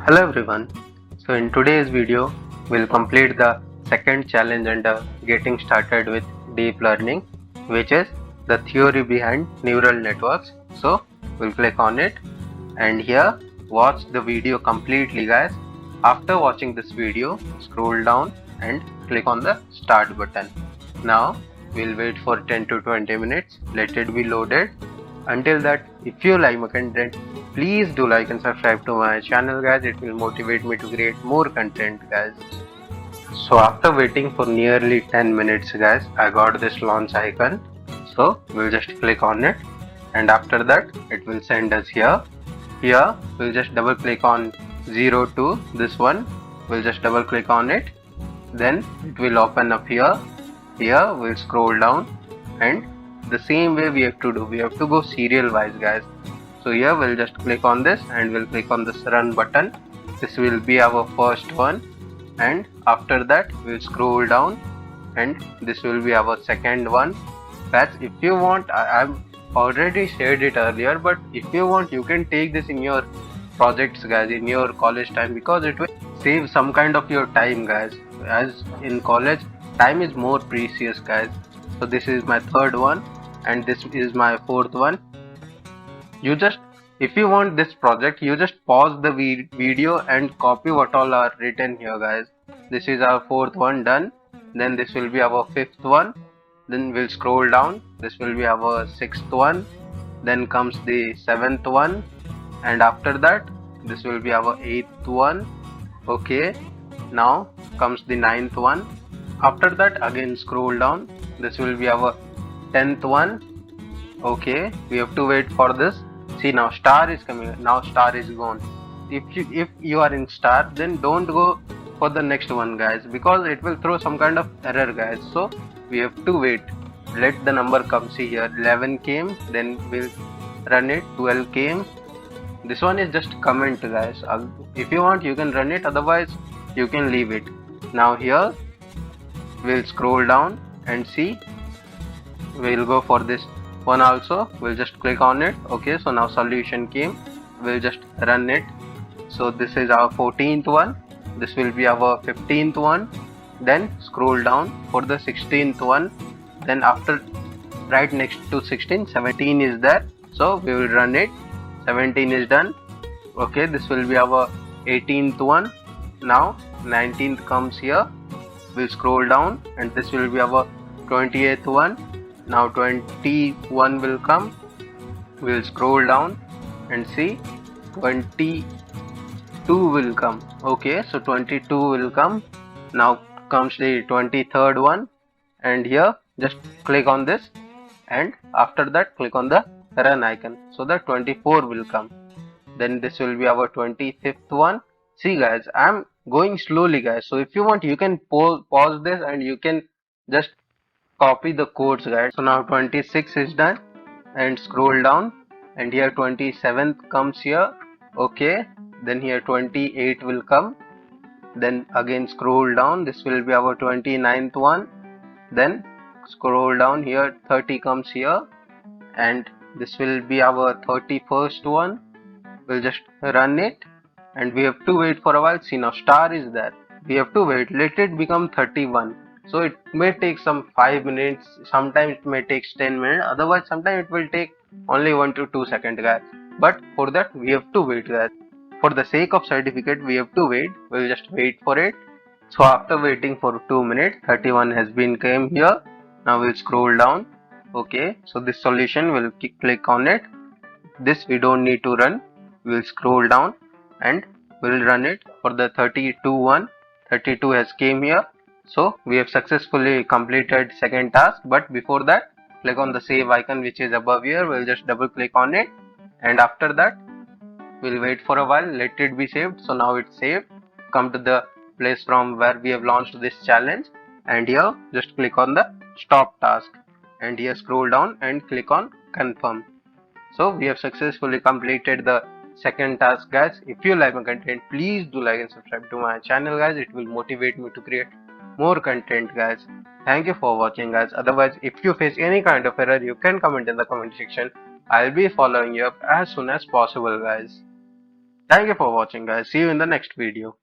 Hello everyone. So in today's video, we'll complete the second challenge under getting started with deep learning, which is the theory behind neural networks. So we'll click on it and here watch the video completely, guys. After watching this video, scroll down and click on the start button. Now we'll wait for 10 to 20 minutes, let it be loaded. Until that, if you like my content, please do like and subscribe to my channel, guys. It will motivate me to create more content, guys. So after waiting for nearly 10 minutes, guys, I got this launch icon. So we'll just click on it, and after that it will send us here. Here we'll just double click on 0 to this one. We'll just double click on it, then it will open up here. Here we'll scroll down, and the same way we have to go serial wise, guys. So here we'll just click on this and we'll click on this run button. This will be our first one, and after that we'll scroll down and this will be our second one. Guys, if you want, I've already shared it earlier, but if you want, you can take this in your projects, guys, in your college time, because it will save some kind of your time, guys, as in college time is more precious, guys. So this is my third one and this is my fourth one. You just, if you want this project, you just pause the video and copy what all are written here, guys. This is our fourth one done. Then this will be our fifth one. Then we'll scroll down. This will be our sixth one. Then comes the seventh one, and after that this will be our eighth one. Okay, now comes the ninth one. After that again scroll down. This will be our 10th one. Okay, we have to wait for this. See, now star is coming. Now star is gone. If you are in star, then don't go for the next one, guys, because it will throw some kind of error, guys. So we have to wait. Let the number come. See here, 11 came. Then we'll run it. 12 came. This one is just comment, guys. If you want, you can run it. Otherwise, you can leave it. Now here we'll scroll down and see. We'll go for this one also. We'll just click on it. Okay, so now solution came. We'll just run it. So this is our 14th one. This will be our 15th one. Then scroll down for the 16th one. Then after, right next to 16, 17 is there. So we will run it. 17 is done. Okay, this will be our 18th one. Now 19th comes here. We'll scroll down and this will be our 28th one. Now 21 will come. We'll scroll down and see 22 will come. Okay, so 22 will come. Now comes the 23rd one, and here just click on this, and after that click on the run icon, so that 24 will come. Then this will be our 25th one. See, guys, I'm going slowly, guys, so if you want, you can pause this and you can just copy the codes, guys. So now 26 is done, and scroll down, and here 27th comes here. Okay, then here 28 will come. Then again scroll down, this will be our 29th one. Then scroll down, here 30 comes here, and this will be our 31st one. We'll just run it, and we have to wait for a while. See, now star is there. We have to wait. Let it become 31. So it may take some 5 minutes. Sometimes it may take 10 minutes. Otherwise, sometimes it will take only 1 to 2 seconds, guys. But for that, we have to wait, guys. For the sake of certificate, we have to wait. We'll just wait for it. So after waiting for 2 minutes, 31 has been came here. Now we'll scroll down. Okay, so this solution, we'll click on it. This we don't need to run. We'll scroll down and we'll run it for the 32 one. 32 has came here. So we have successfully completed second task, but before that, click on the save icon which is above here. We'll just double click on it, and after that we'll wait for a while, let it be saved. So now it's saved. Come to the place from where we have launched this challenge, and here just click on the stop task, and here scroll down and click on confirm. So we have successfully completed the second task, guys. If you like my content, please do like and subscribe to my channel, guys. It will motivate me to create more content, guys. Thank you for watching, guys. Otherwise, if you face any kind of error, you can comment in the comment section. I'll be following you up as soon as possible, guys. Thank you for watching, guys. See you in the next video.